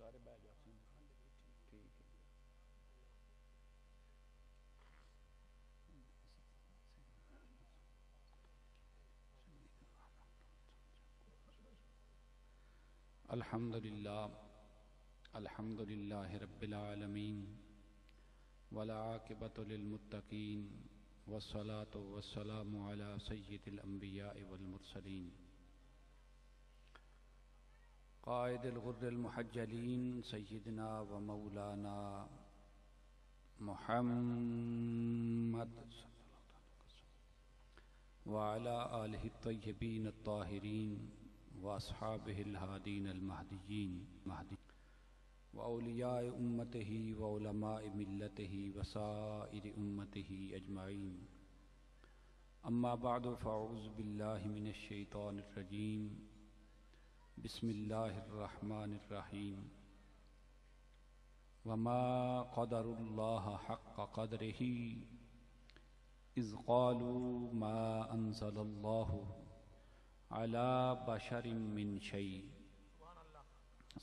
سارے بہ جاتے ہیں ٹھیک ہے الحمد للہ رب العالمین والعاقبۃ للمتقین والصلاة والسلام علی سید الانبیاء والمرسلین قائد الغر المحجلین سیدنا و مولانا محمد وعلى آلہ الطیبین الطاہرین واصحابہ الہادین المہدیین واولیاء امتہ وعلماء ملتہ وسائر امتہ اجمعین اما بعد فاعوذ باللہ من الشیطان الرجیم بسم اللہ الرحمن الرحیم وما قدر اللہ حق قدرہ اذ قالوا ما انزل اللہ علی بشر من شیء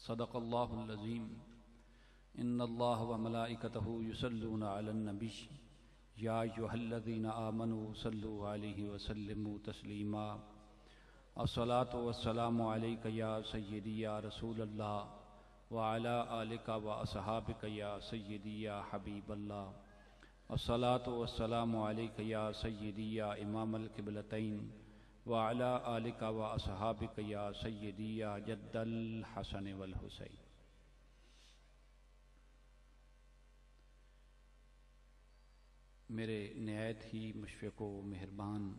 صدق اللہ العظیم ان اللہ وملائکتہ یصلون علی النبی یا ایھا الذین آمنوا صلوا علیہ وسلموا تسلیما الصلاۃ والسلام علیک یا سیدی یا رسول اللہ وعلی آلک واصحابک یا سیدی یا حبیب اللہ الصلاۃ والسلام علیک یا سیدی یا امام القبلتین وعلی آلک واصحابک یا سیدی یا جد الحسن والحسین میرے نہایت ہی مشفق و مہربان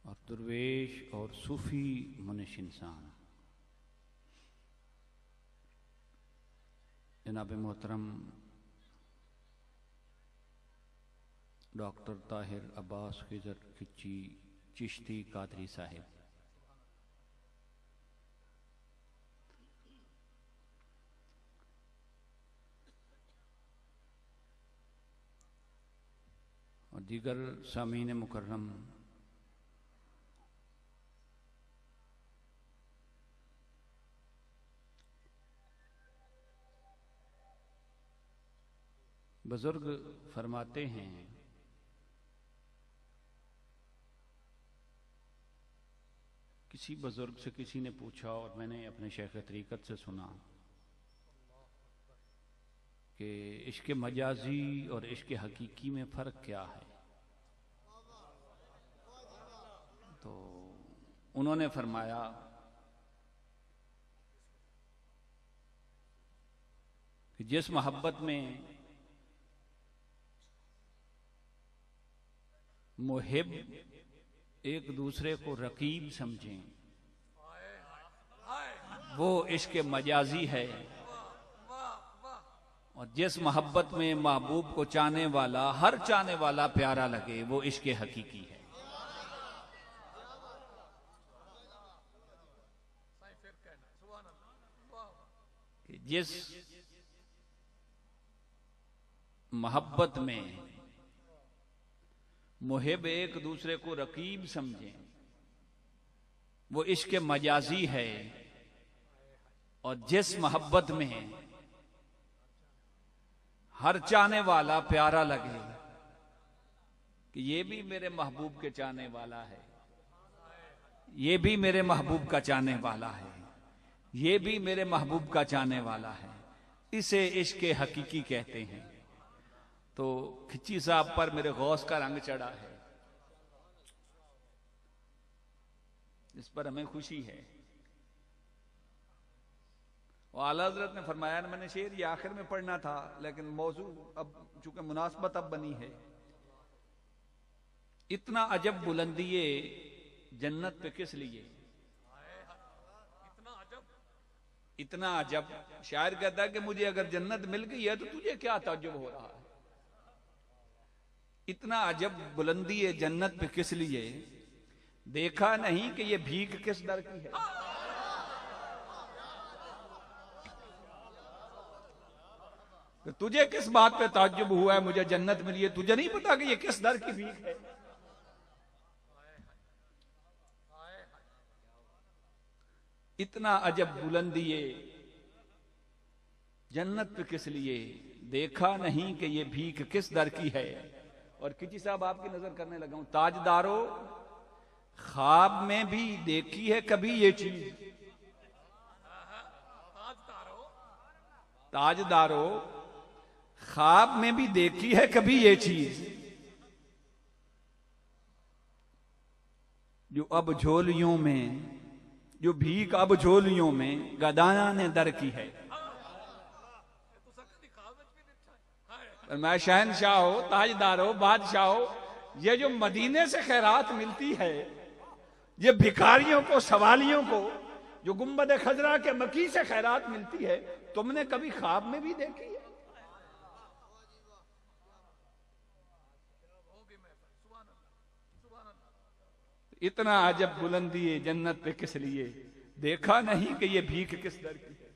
اور درویش اور صوفی منش انسان جناب محترم ڈاکٹر طاہر عباس خضر کچی چشتی قادری صاحب، اور دیگر سامعین مکرم، بزرگ فرماتے ہیں کسی بزرگ سے کسی نے پوچھا، اور میں نے اپنے شیخ طریقت سے سنا کہ عشق مجازی اور عشق حقیقی میں فرق کیا ہے، تو انہوں نے فرمایا کہ جس محبت میں محب ایک دوسرے کو رقیب سمجھیں وہ عشق مجازی ہے، اور جس محبت میں محبوب کو چاہنے والا ہر چاہنے والا پیارا لگے وہ عشق حقیقی ہے۔ کہ جس محبت میں محب ایک دوسرے کو رقیب سمجھیں وہ عشق مجازی ہے، اور جس محبت میں ہر چاہنے والا پیارا لگے کہ یہ بھی میرے محبوب کے چاہنے والا ہے، یہ بھی میرے محبوب کا چاہنے والا ہے، یہ بھی میرے محبوب کا چاہنے والا ہے، اسے عشق حقیقی کہتے ہیں۔ تو کھچی صاحب پر میرے غوث کا رنگ چڑھا ہے، اس پر ہمیں خوشی ہے۔ اور اعلیٰ حضرت نے فرمایا، میں نے شعر یہ آخر میں پڑھنا تھا لیکن موضوع اب چونکہ مناسبت اب بنی ہے، اتنا عجب بلندیے جنت پہ کس لیے، اتنا عجب، شاعر کہتا ہے کہ مجھے اگر جنت مل گئی ہے تو تجھے کیا تعجب ہو رہا ہے، اتنا عجب بلندی جنت پہ کس لیے، دیکھا نہیں کہ یہ بھیک کس در کی ہے۔ کہ تجھے کس بات پہ تعجب ہوا ہے مجھے جنت ملی ہے، تجھے نہیں پتا کہ یہ کس در کی بھیک ہے۔ اتنا عجب بلندی جنت پہ کس لیے؟ دیکھا نہیں کہ یہ بھیک کس در کی ہے؟ اور کچی صاحب آپ کی نظر کرنے لگا ہوں، تاجدارو خواب میں بھی دیکھی ہے کبھی یہ چیز؟ تاجدارو خواب میں بھی دیکھی ہے کبھی یہ چیز؟ جو اب جھولیوں میں، جو بھیک اب جھولیوں میں گدایا نے در کی ہے۔ میں شہنشاہ ہو، تاجدار ہو، بادشاہ ہو، یہ جو مدینے سے خیرات ملتی ہے، یہ بھکاریوں کو، سوالیوں کو، جو گنبد خضرا کے مکی سے خیرات ملتی ہے، تم نے کبھی خواب میں بھی دیکھی ہے؟ اتنا عجب بلندی ہے جنت پہ کس لیے؟ دیکھا نہیں کہ یہ بھیک کس در کی ہے؟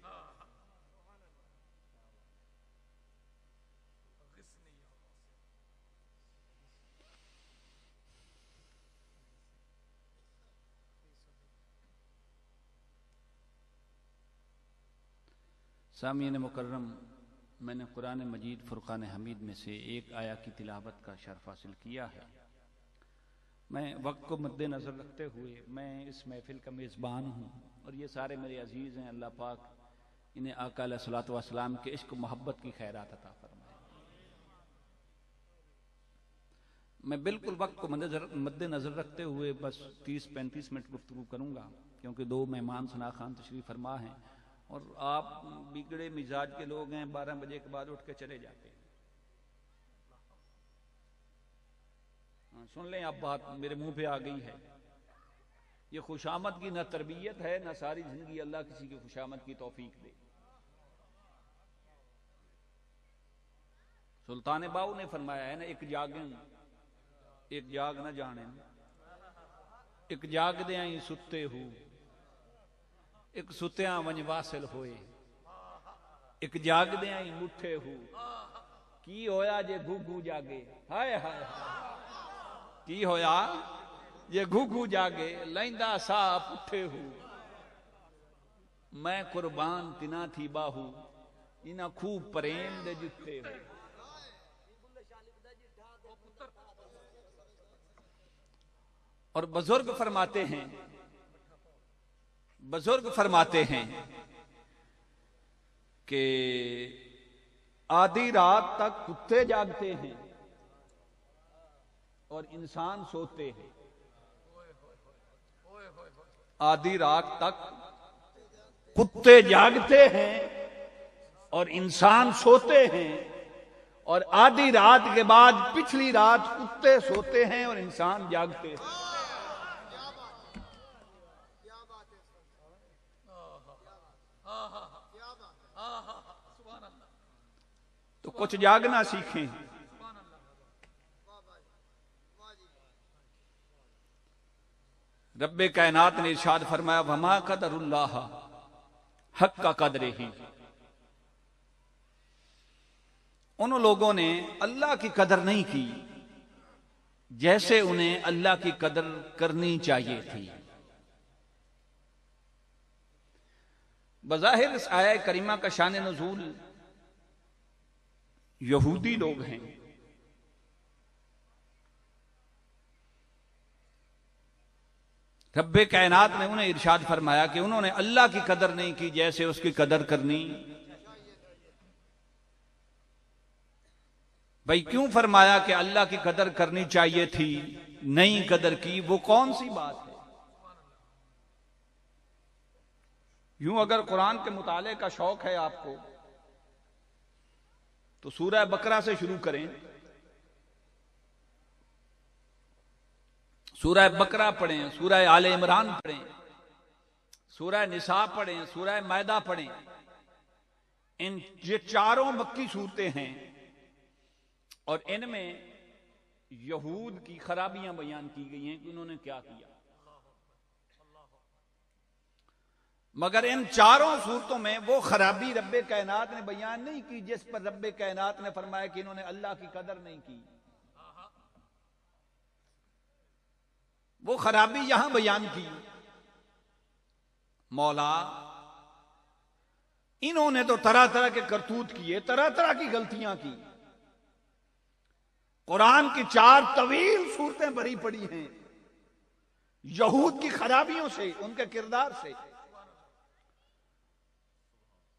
سامعین مکرم، میں نے قرآن مجید فرقان حمید میں سے ایک آیا کی تلاوت کا شرف حاصل کیا ہے۔ میں وقت کو مد نظر رکھتے ہوئے میں اس محفل کا میزبان ہوں، اور یہ سارے میرے عزیز ہیں، اللہ پاک انہیں آقا علیہ الصلوۃ والسلام کے عشق و محبت کی خیرات عطا فرمائے۔ میں بالکل وقت کو مد نظر رکھتے ہوئے بس 30-35 منٹ گفتگو کروں گا، کیونکہ 2 مہمان ثنا خان تشریف فرما ہیں، اور آپ بگڑے مزاج کے لوگ ہیں، 12 بجے کے بعد اٹھ کے چلے جاتے ہیں۔ سن لیں، اب بات میرے منہ پہ آ گئی ہے۔ یہ خوشامد کی نہ تربیت ہے، نہ ساری زندگی اللہ کسی کی خوشامد کی توفیق دے۔ سلطان باؤ نے فرمایا ہے نا، ایک جاگ نہ جانے، ایک جاگ دے آئی ستے ہو، ایک ستیاں ونج واصل ہوئے، ایک جاگ دے آئی مٹھے ہو، کی ہویا جے گھو جاگے، ہائے ہائے کی ہویا یہ گھو جاگے، لائندہ سا پٹھے ہو، میں قربان تنا تھی باہو، انہا خوب پریم دے جتے ہو۔ اور بزرگ فرماتے ہیں کہ آدھی رات تک کتے جاگتے ہیں اور انسان سوتے ہیں۔ آدھی رات تک کتے جاگتے ہیں اور انسان سوتے ہیں، اور آدھی رات کے بعد پچھلی رات کتے سوتے ہیں اور انسان جاگتے ہیں۔ تو کچھ جاگنا سیکھیں۔ رب کائنات نے ارشاد فرمایا وما قدر اللہ حق کا قدرہ، ان لوگوں نے اللہ کی قدر نہیں کی جیسے انہیں اللہ کی قدر کرنی چاہیے تھی۔ بظاہر اس آیہ کریمہ کا شان نزول یہودی لوگ ہیں، رب کائنات نے انہیں ارشاد فرمایا کہ انہوں نے اللہ کی قدر نہیں کی جیسے اس کی قدر کرنی۔ بھائی کیوں فرمایا کہ اللہ کی قدر کرنی چاہیے تھی، نہیں قدر کی؟ وہ کون سی بات ہے؟ یوں اگر قرآن کے مطالعے کا شوق ہے آپ کو تو سورہ بقرہ سے شروع کریں، سورہ بقرہ پڑھیں، سورہ آل عمران پڑھیں، سورہ نساء پڑھیں، سورہ مائدہ پڑھیں۔ یہ چاروں مکی صورتیں ہیں، اور ان میں یہود کی خرابیاں بیان کی گئی ہیں کہ انہوں نے کیا کیا، مگر ان چاروں صورتوں میں وہ خرابی رب کائنات نے بیان نہیں کی جس پر رب کائنات نے فرمایا کہ انہوں نے اللہ کی قدر نہیں کی۔ وہ خرابی یہاں بیان کی، مولا انہوں نے تو طرح طرح کے کرتوت کیے، طرح طرح کی غلطیاں کی، قرآن کی 4 طویل صورتیں بھری پڑی ہیں یہود کی خرابیوں سے، ان کے کردار سے،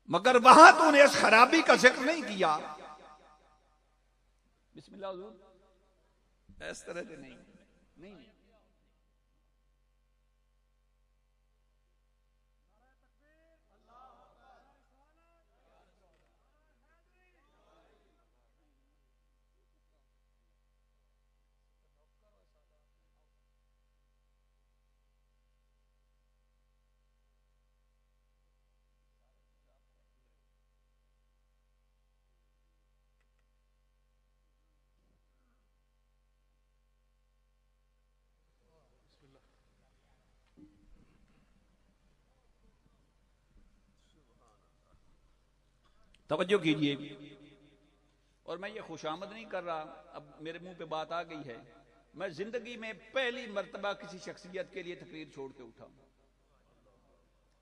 مگر وہاں تو نے اس خرابی کا ذکر نہیں کیا۔ بسم اللہ حضور، اس طرح سے نہیں۔ توجہ کیجئے، اور میں یہ خوشامد نہیں کر رہا، اب میرے منہ پہ بات آ گئی ہے، میں زندگی میں پہلی مرتبہ کسی شخصیت کے لیے تقریر چھوڑ کے اٹھا ہوں۔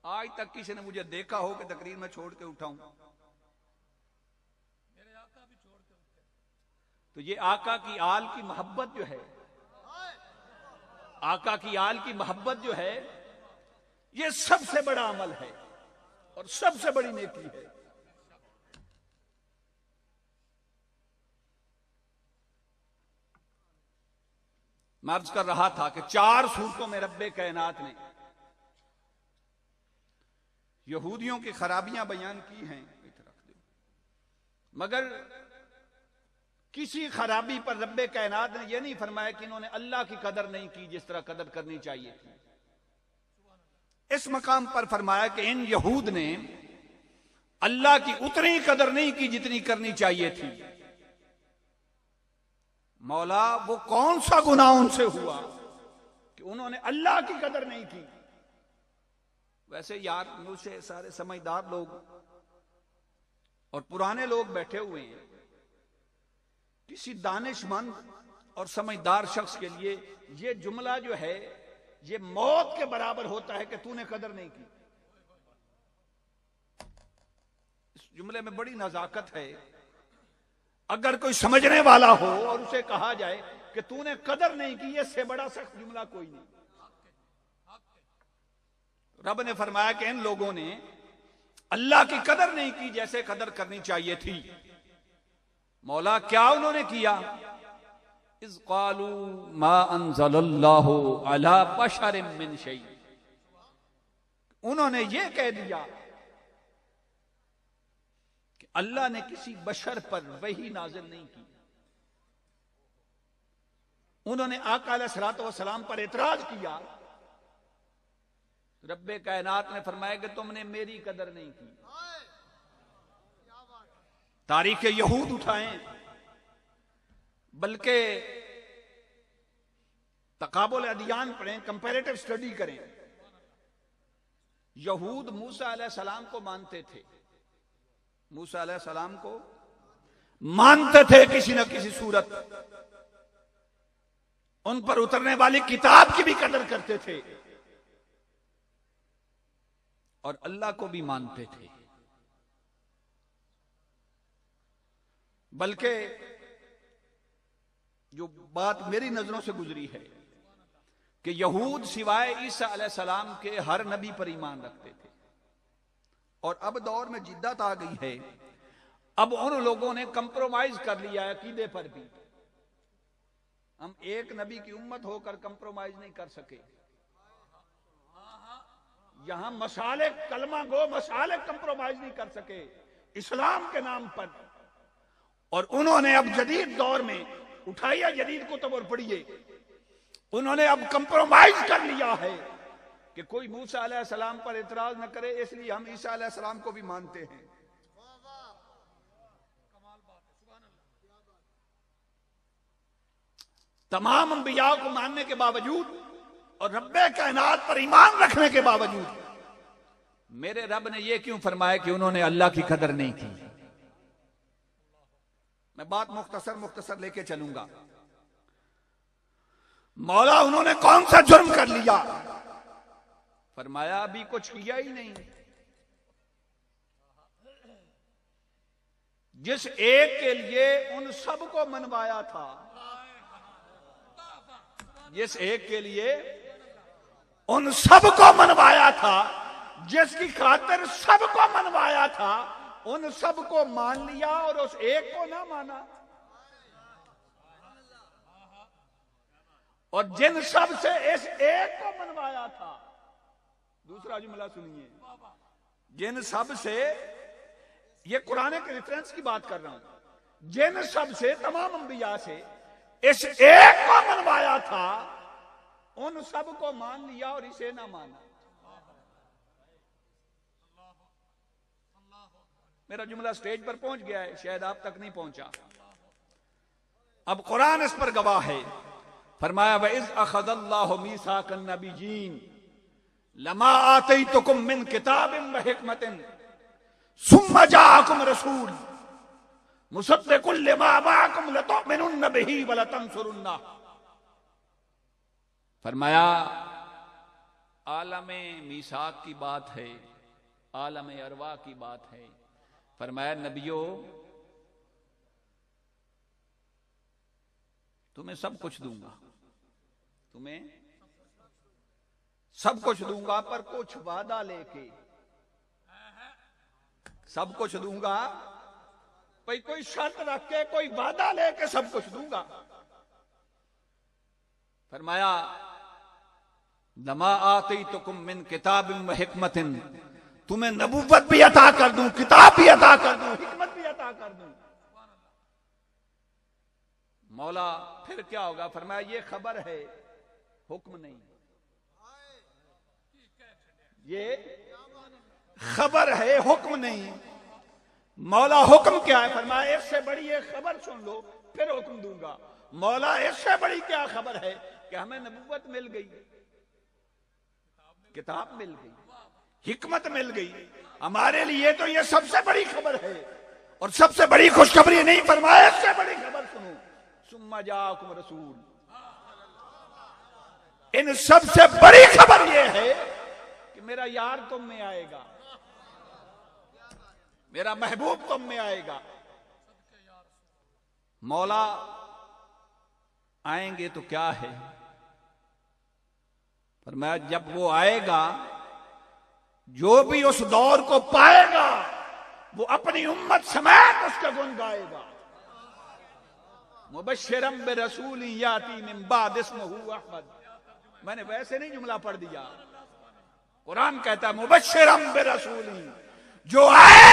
آج تک کسی نے مجھے دیکھا ہو کہ تقریر میں چھوڑ کے اٹھا ہوں؟ تو یہ آقا کی آل کی محبت جو ہے، آقا کی آل کی محبت جو ہے، یہ سب سے بڑا عمل ہے اور سب سے بڑی نیکی ہے۔ میں عرض کر رہا تھا کہ 4 صورتوں میں رب کائنات نے یہودیوں کی خرابیاں بیان کی ہیں، مگر کسی خرابی پر رب کائنات نے یہ نہیں فرمایا کہ انہوں نے اللہ کی قدر نہیں کی جس طرح قدر کرنی چاہیے تھی۔ اس مقام پر فرمایا کہ ان یہود نے اللہ کی اتنی قدر نہیں کی جتنی کرنی چاہیے تھی۔ مولا وہ کون سا گناہ ان سے ہوا کہ انہوں نے اللہ کی قدر نہیں کی؟ ویسے یار مجھ سے سارے سمجھدار لوگ اور پرانے لوگ بیٹھے ہوئے ہیں، کسی دانش مند اور سمجھدار شخص کے لیے یہ جملہ جو ہے یہ موت کے برابر ہوتا ہے کہ تو نے قدر نہیں کی۔ اس جملے میں بڑی نزاکت ہے۔ اگر کوئی سمجھنے والا ہو اور اسے کہا جائے کہ تو نے قدر نہیں کی، اس سے بڑا سخت جملہ کوئی نہیں۔ رب نے فرمایا کہ ان لوگوں نے اللہ کی قدر نہیں کی جیسے قدر کرنی چاہیے تھی۔ مولا کیا انہوں نے کیا؟ اذ قالوا ما انزل اللہ علی بشر من شیء، انہوں نے یہ کہہ دیا کہ اللہ نے کسی بشر پر وحی نازل نہیں کی۔ انہوں نے آقا علیہ الصلوۃ والسلام پر اعتراض کیا، رب کائنات نے فرمایا کہ تم نے میری قدر نہیں کی۔ تاریخ یہود اٹھائیں، بلکہ تقابل ادیان پڑھیں، کمپیریٹو سٹڈی کریں۔ یہود موسیٰ علیہ السلام کو مانتے تھے، موسیٰ علیہ السلام کو مانتے تھے کسی نہ کسی صورت، ان پر اترنے والی کتاب کی بھی قدر کرتے تھے اور اللہ کو بھی مانتے تھے۔ بلکہ جو بات میری نظروں سے گزری ہے کہ یہود سوائے عیسیٰ علیہ السلام کے ہر نبی پر ایمان رکھتے تھے، اور اب دور میں جدت آ گئی ہے، اب ان لوگوں نے کمپرومائز کر لیا ہے عقیدے پر بھی۔ ہم ایک نبی کی امت ہو کر کمپرومائز نہیں کر سکے۔ یہاں مسالک کلمہ گو مسالک کمپرومائز نہیں کر سکے اسلام کے نام پر، اور انہوں نے اب جدید دور میں اٹھائیے جدید کتب اور پڑھیے، انہوں نے اب کمپرومائز کر لیا ہے کہ کوئی موسیٰ علیہ السلام پر اعتراض نہ کرے، اس لیے ہم عیسیٰ علیہ السلام کو بھی مانتے ہیں۔ تمام انبیاء کو ماننے کے باوجود اور رب کائنات پر ایمان رکھنے کے باوجود میرے رب نے یہ کیوں فرمایا کہ انہوں نے اللہ کی قدر نہیں کی؟ میں بات مختصر لے کے چلوں گا۔ مولا انہوں نے کون سا جرم کر لیا؟ فرمایا ابھی کچھ کیا ہی نہیں. جس ایک کے لیے ان سب کو منوایا تھا، جس ایک کے لیے ان سب کو منوایا تھا، جس کی خاطر سب کو منوایا تھا، ان سب کو مان لیا اور اس ایک کو نہ مانا. اور جن سب سے اس ایک کو منوایا تھا، دوسرا جملہ سنیے، جن سب سے، یہ قرآن کے ریفرنس کی بات کر رہا ہوں، جن سب سے، تمام انبیاء سے اس ایک کو منوایا تھا، ان سب کو مان لیا اور اسے نہ مانا. میرا جملہ سٹیج پر پہنچ گیا ہے، شاید آپ تک نہیں پہنچا. اب قرآن اس پر گواہ ہے. فرمایا وَإِذْ أَخَذَ اللَّهُ مِيثَاقَ النَّبِيِّينَ لَمَا آتَيْتُكُم مِّن كِتَابٍ وَحِكْمَةٍ ثُمَّ جَاءَكُمْ رَسُولٌ مُصَدِّقٌ لِّمَا مَعَكُمْ لَتُؤْمِنُنَّ بِهِ وَلَتَنصُرُنَّهُ. فرمایا عالم میثاق کی بات ہے، عالم ارواح کی بات ہے. فرمایا نبیو تمہیں سب کچھ دوں گا، تمہیں سب کچھ دوں گا، پر کچھ وعدہ لے کے. سب کچھ دوں گا، کوئی شرط رکھ کے، کوئی وعدہ لے کے سب کچھ دوں گا. فرمایا لما آتیتکم من کتاب و حکمت، تمہیں نبوت بھی عطا کر دوں، کتاب بھی عطا کر دوں، حکمت بھی عطا کر دوں. مولا پھر کیا ہوگا؟ فرمایا یہ خبر ہے، حکم نہیں. یہ خبر ہے، حکم نہیں. مولا حکم کیا ہے؟ فرمایا اس سے بڑی ایک خبر سن لو پھر حکم دوں گا. مولا اس سے بڑی کیا خبر ہے کہ ہمیں نبوت مل گئی، کتاب مل گئی، حکمت مل گئی. ہمارے لیے تو یہ سب سے بڑی خبر ہے، اور سب سے بڑی خوشخبری نہیں. فرمایا اس سے بڑی خبر سنو، ثم جاءکم رسول. ان سب سے بڑی خبر یہ ہے کہ میرا یار تم میں آئے گا، میرا محبوب تم میں آئے گا. مولا آئیں گے تو کیا ہے؟ فرمایا جب وہ آئے گا، جو بھی اس دور کو پائے گا وہ اپنی امت سمیت اس کا گن گائے گا. مبشرم برسول یاتی من بعد اسمہ احمد. میں نے ویسے نہیں جملہ پڑھ دیا، قرآن کہتا ہے مبشرم برسول، جو آئے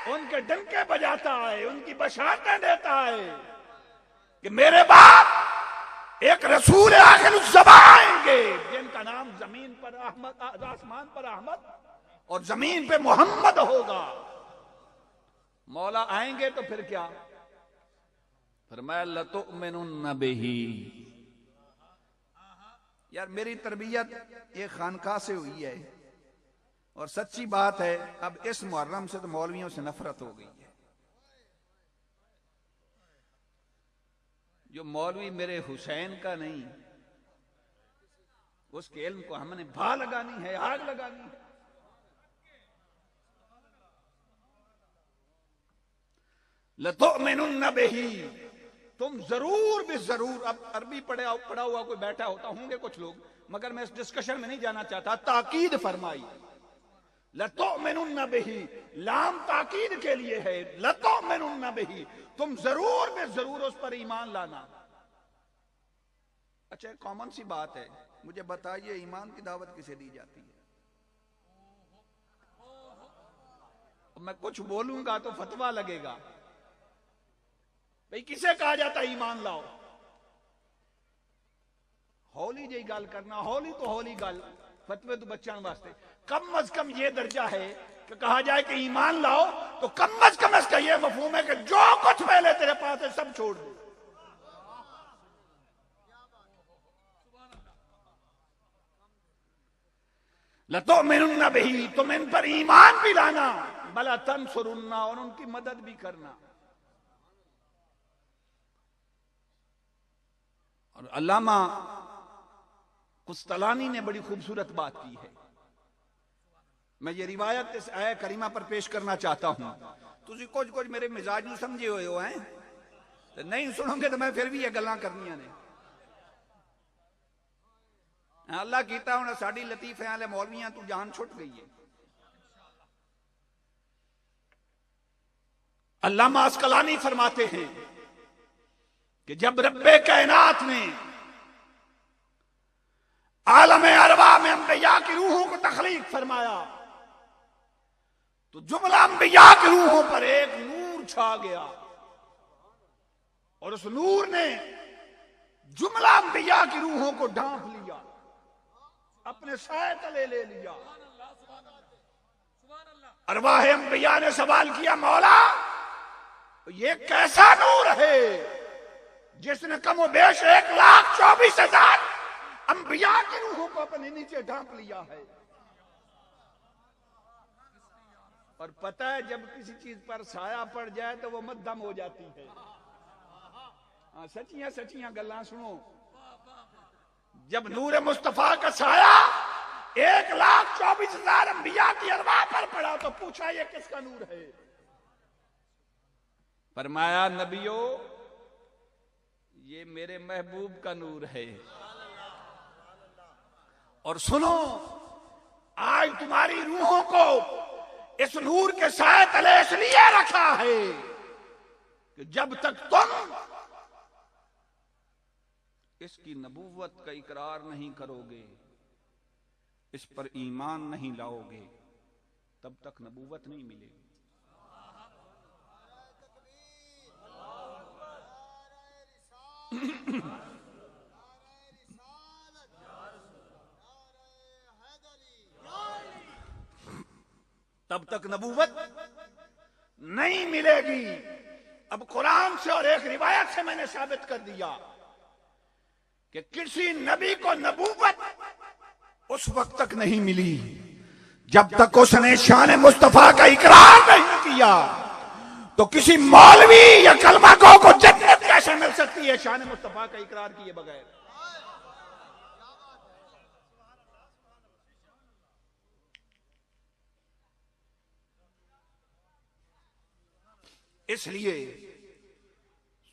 ان کے ڈنکے بجاتا ہے، ان کی بشارتیں دیتا ہے کہ میرے بعد ایک رسول آخر الزمان آئیں گے جن کا نام زمین پر احمد، آسمان پر احمد اور زمین پہ محمد ہوگا. مولا آئیں گے تو پھر کیا؟ فرمایا لَتُؤْمِنُنَّ بِهِ. یار میری تربیت ایک خانقاہ سے ہوئی ہے، اور سچی بات ہے اب اس محرم سے تو مولویوں سے نفرت ہو گئی ہے. جو مولوی میرے حسین کا نہیں، اس کے علم کو ہم نے بھا لگانی ہے، آگ لگانی ہے. لَتُؤْمِنُنَّ بِهِ. تم ضرور بھی ضرور، اب عربی پڑھا ہوا کوئی بیٹھا ہوتا ہوں گے کچھ لوگ، مگر میں اس ڈسکشن میں نہیں جانا چاہتا. تاکید فرمائی لَتُؤْمِنُنَّ بِهِ، لام تاکید کے لیے ہے. لَتُؤْمِنُنَّ بِهِ، تم ضرور میں ضرور اس پر ایمان لانا. اچھا ایک کامن سی بات ہے، مجھے بتائیے ایمان کی دعوت کسے دی جاتی ہے؟ میں کچھ بولوں گا تو فتویٰ لگے گا، بھئی کسے کہا جاتا ہے ایمان لاؤ؟ ہولی جی گل کرنا، ہولی تو ہولی گل، فتوے تو بچان واسطے. کم از کم یہ درجہ ہے کہ کہا جائے کہ ایمان لاؤ تو کم از کم اس کا یہ مفہوم ہے کہ جو کچھ پہلے تیرے پاس ہے سب چھوڑ دو. لَتُؤْمِنُنَّ بِهِ، تم ان پر ایمان بھی لانا، بلا تنصرن، اور ان کی مدد بھی کرنا. اور علامہ قسطلانی نے بڑی خوبصورت بات کی ہے. میں یہ روایت اس آیہ کریمہ پر پیش کرنا چاہتا ہوں. تسی کچھ میرے مزاج نہیں سمجھے ہوئے ہو ہیں، نہیں سنو گے تو میں پھر بھی یہ گلاں کرنیاں نے. اللہ کیتا ہونا ساڑی لطیفے والے مولویاں تو جان چھٹ گئی ہے. علامہ عسقلانی فرماتے ہیں کہ جب رب کائنات نے عالم ارواح میں انبیاء کی روحوں کو تخلیق فرمایا تو جملہ انبیاء کی روحوں پر ایک نور چھا گیا، اور اس نور نے جملہ انبیاء کی روحوں کو ڈھانپ لیا، اپنے سائے تلے لے لیا. ارواح انبیاء نے سوال کیا، مولا یہ کیسا نور ہے جس نے کم و بیش 1,24,000 انبیاء کی روحوں کو اپنے نیچے ڈھانپ لیا ہے. اور پتہ ہے جب کسی چیز پر سایہ پڑ جائے تو وہ مدھم ہو جاتی ہے. سچیاں گلاں سنو. جب نور مصطفیٰ کا سایہ 1,24,000 انبیاء کی ارواح پر پڑا تو پوچھا یہ کس کا نور ہے؟ فرمایا نبیو یہ میرے محبوب کا نور ہے. اور سنو آج تمہاری روحوں کو اس نور کے سائے تلے اس لیے رکھا ہے کہ جب تک تم اس کی نبوت کا اقرار نہیں کرو گے، اس پر ایمان نہیں لاؤ گے، تب تک نبوت نہیں ملے گی. تب تک نبوت نہیں ملے گی. اب قرآن سے اور ایک روایت سے میں نے ثابت کر دیا کہ کسی نبی کو نبوت اس وقت تک نہیں ملی جب تک اس نے شان مصطفیٰ کا اقرار نہیں کیا. تو کسی مولوی یا کلمہ گو کو جنت کیسے مل سکتی ہے شان مصطفیٰ کا اقرار کیے بغیر؟ اس لیے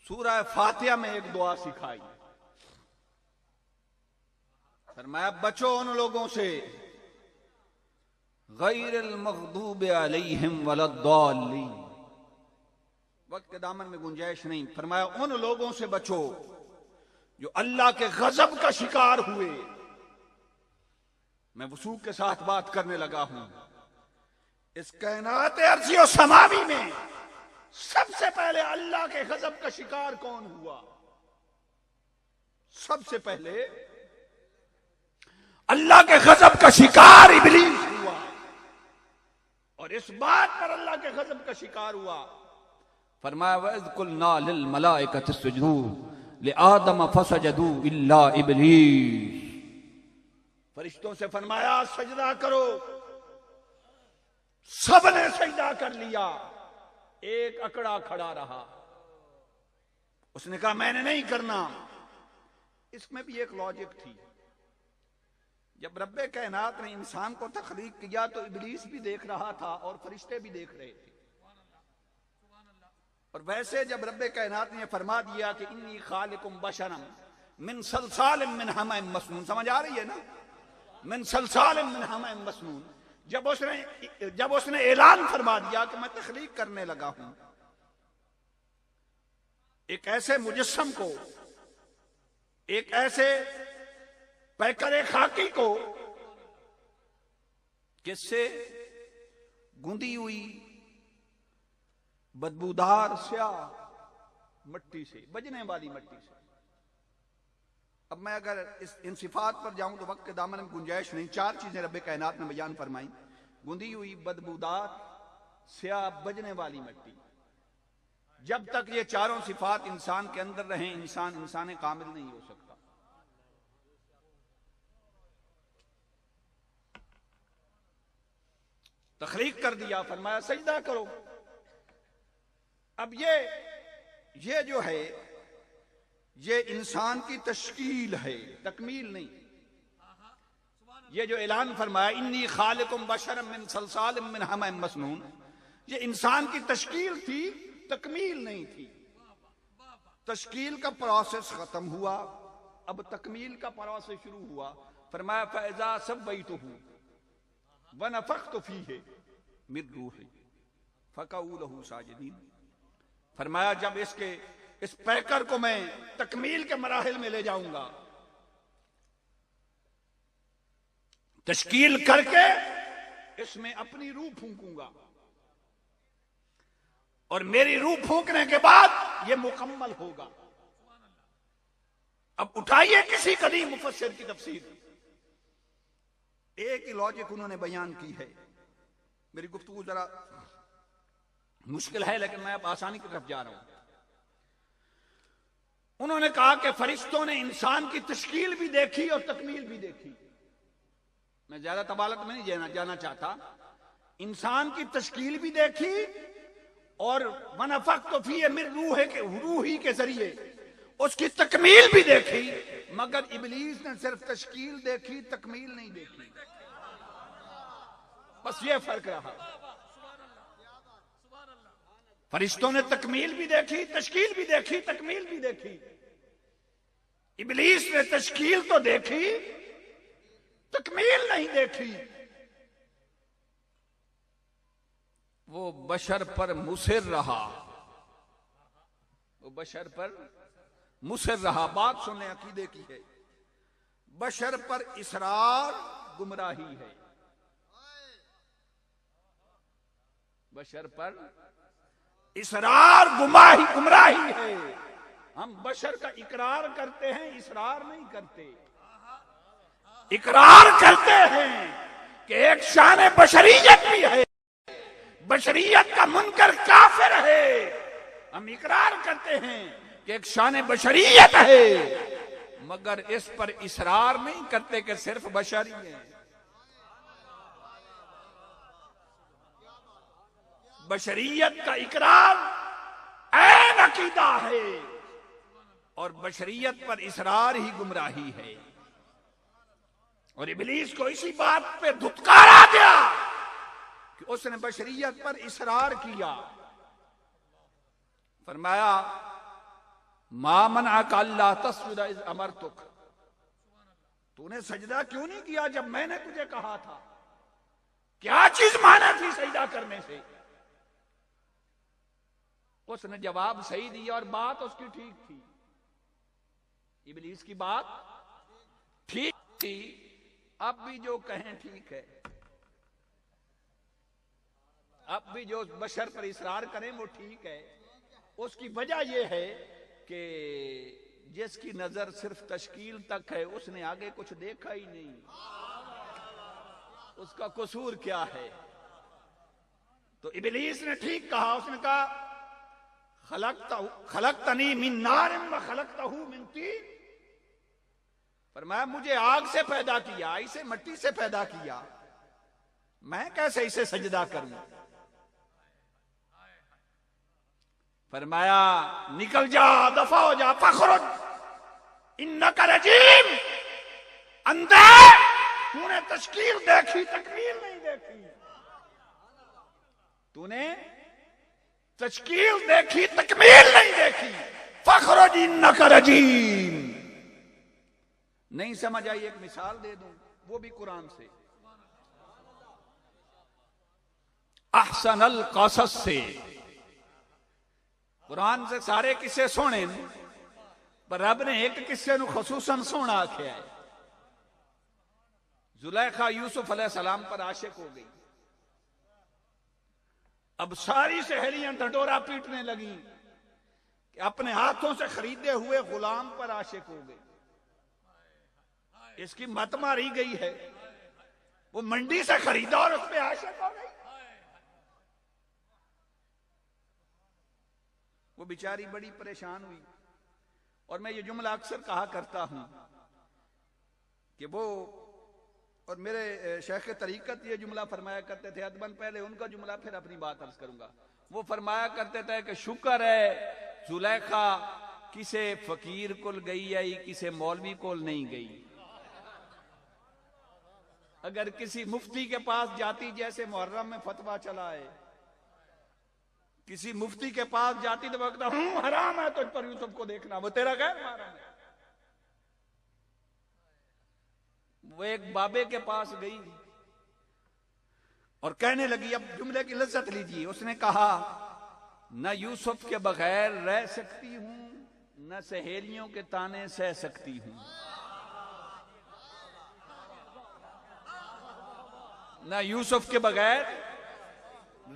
سورہ فاتحہ میں ایک دعا سکھائی. فرمایا بچو ان لوگوں سے غیر المغضوب علیہم ولا الضالین. وقت کے دامن میں گنجائش نہیں. فرمایا ان لوگوں سے بچو جو اللہ کے غضب کا شکار ہوئے. میں وثوق کے ساتھ بات کرنے لگا ہوں. اس کائنات ارضی و سماوی میں سب سے پہلے اللہ کے غضب کا شکار کون ہوا؟ سب سے پہلے اللہ کے غضب کا شکار ابلیس ہوا. اور اس بات پر اللہ کے غضب کا شکار ہوا. فرمایا وَإِذْ قُلْنَا لِلْمَلَائِكَةِ اسْجُدُوا لِآدَمَ فَسَجَدُوا إِلَّا إِبْلِيسَ. فرشتوں سے فرمایا سجدہ کرو، سب نے سجدہ کر لیا، ایک اکڑا کھڑا رہا. اس نے کہا میں نے نہیں کرنا. اس میں بھی ایک لاجک تھی. جب رب کائنات نے انسان کو تخلیق کیا تو ابلیس بھی دیکھ رہا تھا اور فرشتے بھی دیکھ رہے تھے. اور ویسے جب رب کائنات نے فرما دیا کہ انی خالق بشرا من صلصال من حمأ مسنون، سمجھ آ رہی ہے نا؟ من صلصال من حمأ مسنون. جب اس نے اعلان فرما دیا کہ میں تخلیق کرنے لگا ہوں ایک ایسے مجسم کو، ایک ایسے پیکر خاکی کو جس سے گندی ہوئی بدبودار سیاہ مٹی سے، بجنے والی مٹی سے. اب میں اگر ان صفات پر جاؤں تو وقت کے دامن میں گنجائش نہیں. 4 چیزیں رب کائنات نے بیان فرمائیں: گندی ہوئی بدبودار سیاہ بجنے والی مٹی. جب تک یہ چاروں صفات انسان کے اندر رہیں انسان کامل نہیں ہو سکتا. تخلیق کر دیا، فرمایا سجدہ کرو. اب یہ جو ہے یہ انسان کی تشکیل ہے، تکمیل نہیں. یہ جو اعلان فرمایا انی خالقم بشرا من صلصال من حمأ مسنون، یہ انسان کی تشکیل تھی، تکمیل نہیں تھی۔ تشکیل کا پروسیس ختم ہوا، اب تکمیل کا پروسیس شروع ہوا۔ فرمایا فَإِذَا سَوَّيْتُهُ وَنَفَخْتُ فِيهِ مِن رُوحِي فَقَعُوا لَهُ ساجدین۔ فرمایا جب اس پیکر کو میں تکمیل کے مراحل میں لے جاؤں گا، تشکیل کر کے اس میں اپنی روح پھونکوں گا، اور میری روح پھونکنے کے بعد یہ مکمل ہوگا۔ اب اٹھائیے کسی قدیم مفسر کی تفسیر، ایک ہی لاجک انہوں نے بیان کی ہے۔ میری گفتگو ذرا مشکل ہے لیکن میں اب آسانی کی طرف جا رہا ہوں۔ انہوں نے کہا کہ فرشتوں نے انسان کی تشکیل بھی دیکھی اور تکمیل بھی دیکھی۔ میں زیادہ طوالت میں نہیں جانا چاہتا۔ انسان کی تشکیل بھی دیکھی اور وَنَفَخْتُ فِيهِ مِن روحی کے ذریعے اس کی تکمیل بھی دیکھی، مگر ابلیس نے صرف تشکیل دیکھی، تکمیل نہیں دیکھی۔ بس یہ فرق رہا۔ فرشتوں نے تکمیل بھی دیکھی، تشکیل بھی دیکھی، تکمیل بھی دیکھی۔ ابلیس نے تشکیل تو دیکھی، تکمیل نہیں دیکھی۔ وہ بشر پر مصر رہا، وہ بشر پر مصر رہا۔ بات سنیں، عقیدے کی ہے۔ بشر پر اصرار گمراہی ہے، بشر پر اصرار گمراہی ہے۔ ہم بشر کا اقرار کرتے ہیں، اصرار نہیں کرتے۔ اقرار کرتے ہیں کہ ایک شان بشریت بھی ہے، بشریت کا منکر کافر ہے۔ ہم اقرار کرتے ہیں کہ ایک شان بشریت ہے، مگر اس پر اصرار نہیں کرتے کہ صرف بشر ہی ہے۔ بشریت کا اقرار عین عقیدہ ہے، اور بشریت پر اصرار ہی گمراہی ہے۔ اور ابلیس کو اسی بات پہ دھتکارا گیا کہ اس نے بشریت پر اصرار کیا۔ فرمایا ما منعک الا تسجد اذ امرتک، تو نے سجدہ کیوں نہیں کیا جب میں نے تجھے کہا تھا؟ کیا چیز مانا تھی سجدہ کرنے سے؟ اس نے جواب صحیح دیا اور بات اس کی ٹھیک تھی۔ ابلیس کی بات ٹھیک تھی، اب بھی جو کہیں ٹھیک ہے، اب بھی جو بشر پر اصرار کریں وہ ٹھیک ہے۔ اس کی وجہ یہ ہے کہ جس کی نظر صرف تشکیل تک ہے اس نے آگے کچھ دیکھا ہی نہیں، اس کا قصور کیا ہے؟ تو ابلیس نے ٹھیک کہا، اس نے کہا خلقتنی من نار وخلقتہ من طین، فرمایا مجھے آگ سے پیدا کیا، اسے مٹی سے پیدا کیا، میں کیسے اسے سجدہ کروں؟ فرمایا نکل جا، دفع ہو جا، فخرج انک رجیم۔ اندھے، تو نے تشکیل دیکھی، تکمیل نہیں دیکھی۔ تو نے تشکیل دیکھی، تکمیل نہیں دیکھی۔ فخرج انک رجیم۔ نہیں سمجھ آئی؟ ایک مثال دے دوں، وہ بھی قرآن سے، احسن القصص سے۔ قرآن سے سارے قصے سونے پر رب نے ایک قصے نو خصوصاً سونا آکھیا ہے۔ زلیخا یوسف علیہ السلام پر عاشق ہو گئی، اب ساری سہیلیاں ڈھڈورا پیٹنے لگی کہ اپنے ہاتھوں سے خریدے ہوئے غلام پر عاشق ہو گئی، اس کی مت ماری گئی ہے، وہ منڈی سے خریدا اور اس پہ عاشق ہو گئی۔ وہ بیچاری بڑی پریشان ہوئی، اور میں یہ جملہ اکثر کہا کرتا ہوں کہ وہ، اور میرے شیخ طریقت یہ جملہ فرمایا کرتے تھے، ادباً پہلے ان کا جملہ پھر اپنی بات عرض کروں گا۔ وہ فرمایا کرتے تھے کہ شکر ہے زلیخا کسے فقیر کول گئی ہے، کسے مولوی کول نہیں گئی۔ اگر کسی مفتی کے پاس جاتی، جیسے محرم میں فتویٰ چلا ہے، کسی مفتی کے پاس جاتی تو وہ کہتا حرام ہے تجھ پر یوسف کو دیکھنا، وہ تیرا غیر محرم ہے۔ وہ ایک بابے کے پاس گئی اور کہنے لگی، اب جملے کی لذت لیجیے، اس نے کہا نہ یوسف کے بغیر رہ سکتی ہوں، نہ سہیلیوں کے تانے سہ سکتی ہوں، نہ یوسف کے بغیر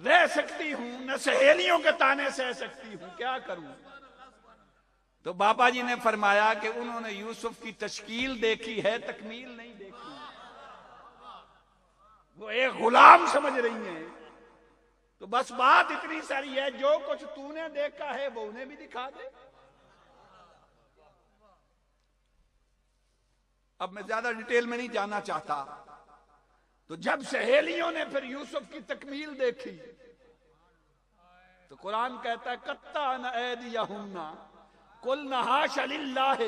رہ سکتی ہوں، نہ سہیلیوں کے تانے سہ سکتی ہوں، کیا کروں؟ تو بابا جی نے فرمایا کہ انہوں نے یوسف کی تشکیل دیکھی ہے، تکمیل نہیں دیکھی۔ وہ ایک غلام سمجھ رہی ہیں، تو بس بات اتنی ساری ہے، جو کچھ تو نے دیکھا ہے وہ انہیں بھی دکھا دے۔ اب میں زیادہ ڈیٹیل میں نہیں جانا چاہتا۔ تو جب سہیلیوں نے پھر یوسف کی تکمیل دیکھی تو قرآن کہتا ہے قطعنا ایدیہن قلنا حاشا للہ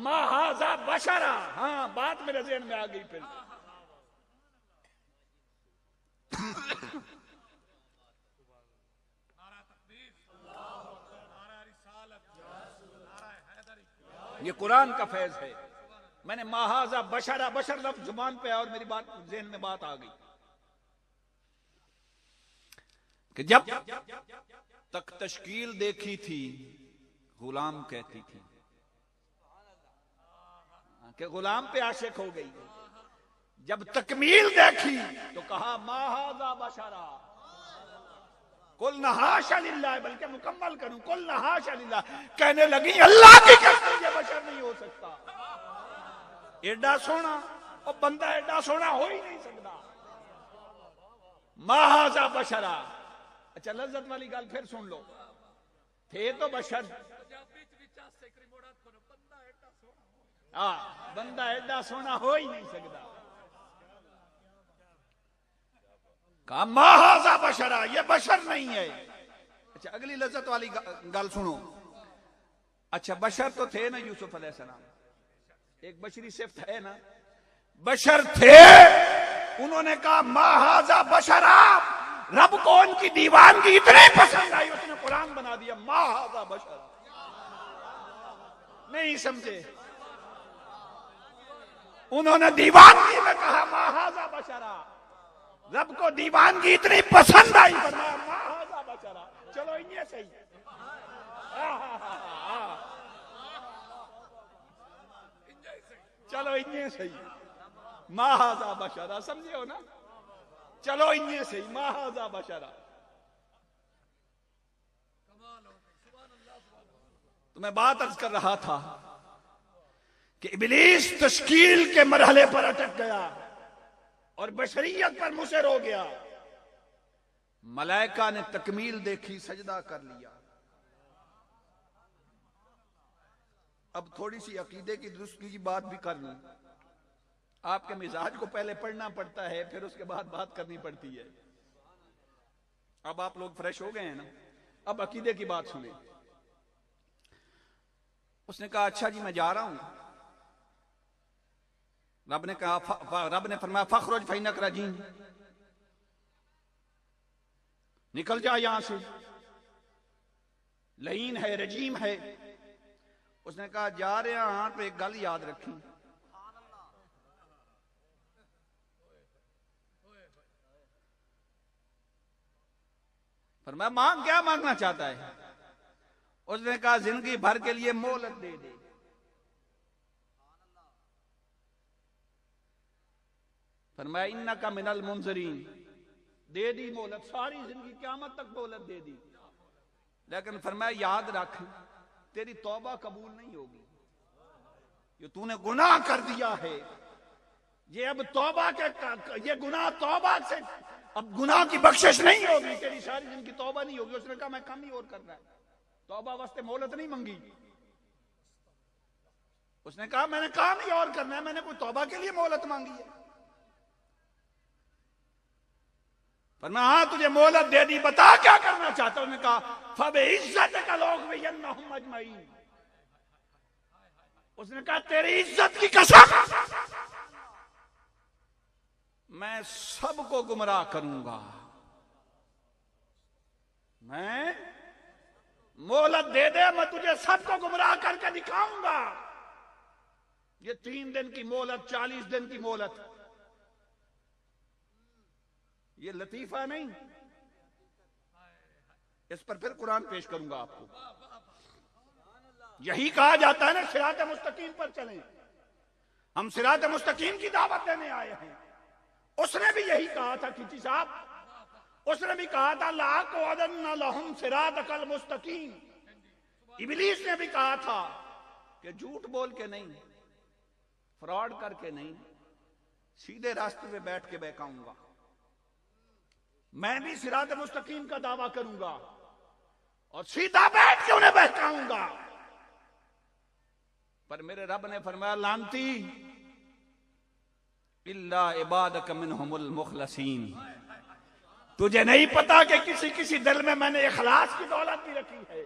ما ھذا بشرا۔ ہاں بات میرے ذہن میں آ گئی پھر۔ یہ قرآن کا فیض ہے۔ میں نے ما ھذا بشرا، بشر لفظ زبان پہ اور میری بات ذہن میں بات آ گئی کہ جب تک تشکیل دیکھی تھی غلام کہتی تھی کہ غلام پہ عاشق ہو گئی، جب تکمیل دیکھی تو کہا ما ھذا بشرا قلنا حاشا للہ، بلکہ مکمل کروں قلنا حاشا للہ، کہنے لگی اللہ کی قسم یہ بشر نہیں ہو سکتا، ایڈا سونا اور بندہ ایڈا سونا ہو ہی نہیں سکتا، ما ھذا بشرا۔ اچھا لذت والی گل پھر سن لو، تھے تو بشر، بندہ ایڈا سونا ہو ہی نہیں سکتا، کہا ما ھذا بشرا، یہ بشر نہیں ہے۔ اچھا اگلی لذت والی گل سنو۔ اچھا بشر تو تھے نا یوسف علیہ السلام، ایک بشری صفت ہے نا، بشر تھے، انہوں نے کہا ما ھذا بشرا، رب کو ان کی دیوانگی اتنی پسند آئی اس نے قرآن بنا دیا ما ھذا بشرا۔ نہیں سمجھے؟ انہوں نے دیوانگی میں کہا ما ھذا بشرا، رب کو دیوانگی اتنی پسند آئی فرمایا ما ھذا بشرا۔ چلو انہیں صحیح، چلو انہیں صحیح، ما ھذا بشرا، سمجھے ہو نا؟ چلو انہیں صحیح، ما ھذا بشرا۔ تو میں بات عرض کر رہا تھا کہ ابلیس تشکیل کے مرحلے پر اٹک گیا اور بشریت پر مصر ہو گیا، ملائکہ نے تکمیل دیکھی، سجدہ کر لیا۔ اب تھوڑی سی عقیدے کی درستگی کی بات بھی کر لوں۔ آپ کے مزاج کو پہلے پڑھنا پڑتا ہے، پھر اس کے بعد بات کرنی پڑتی ہے۔ اب آپ لوگ فریش ہو گئے ہیں نا، اب عقیدے کی بات سنیں۔ اس نے کہا اچھا جی میں جا رہا ہوں۔ رب نے کہا، رب نے فرمایا فخرج فإنک رجیم، نکل جا یہاں سے، لعین ہے، رجیم ہے۔ اس نے کہا جا رہے ہاں تو ایک گل یاد رکھی، فرمایا مانگ، کیا مانگنا چاہتا ہے؟ اس نے کہا زندگی بھر کے لیے مہلت دے دے۔ فرمایا انک من المنظرین، دے دی مہلت، ساری زندگی قیامت تک مہلت دے دی، لیکن فرمایا یاد رکھ تیری توبہ قبول نہیں ہوگی، یہ تو نے گناہ کر دیا ہے، یہ اب توبہ کے، یہ گناہ توبہ سے اب گناہ کی بخشش نہیں ہوگی، تیری ساری زندگی توبہ نہیں ہوگی۔ اس نے کہا میں کم ہی اور کرنا ہے، توبہ واسطے مہلت نہیں منگی۔ اس نے کہا میں نے کام ہی اور کرنا ہے، میں نے کوئی توبہ کے لیے مہلت مانگی ہے؟ فرمایا ہاں تجھے مہلت دے دی، بتا کیا کرنا چاہتا ہوں؟ نے کہا فَبِعِزَّتِكَ لَأُغْوِيَنَّهُمْ أَجْمَعِينَ۔ اس نے کہا تیری عزت کی قسم میں سب کو گمراہ کروں گا، میں مہلت دے دے میں تجھے سب کو گمراہ کر کے دکھاؤں گا۔ یہ 3 دن کی مہلت، 40 دن کی مہلت، یہ لطیفہ نہیں، اس پر پھر قرآن پیش کروں گا آپ کو۔ یہی کہا جاتا ہے نا صراط مستقیم پر چلیں، ہم صراط مستقیم کی دعوت دینے آئے ہیں۔ اس نے بھی یہی کہا تھا کھچی صاحب، اس نے بھی کہا تھا لَأَقْعُدَنَّ لَهُمْ صِرَاطَكَ الْمُسْتَقِيمَ۔ ابلیس نے بھی کہا تھا کہ جھوٹ بول کے نہیں، فراڈ کر کے نہیں، سیدھے راستے پہ بیٹھ کے بہکاؤں گا۔ میں بھی صراط مستقیم کا دعویٰ کروں گا اور سیدھا بیٹھ کے انہیں بہکاؤں گا۔ پر میرے رب نے فرمایا لعنتی الا عبادک منہم المخلصین۔ تجھے نہیں پتا کہ کسی دل میں نے اخلاص کی دولت بھی رکھی ہے۔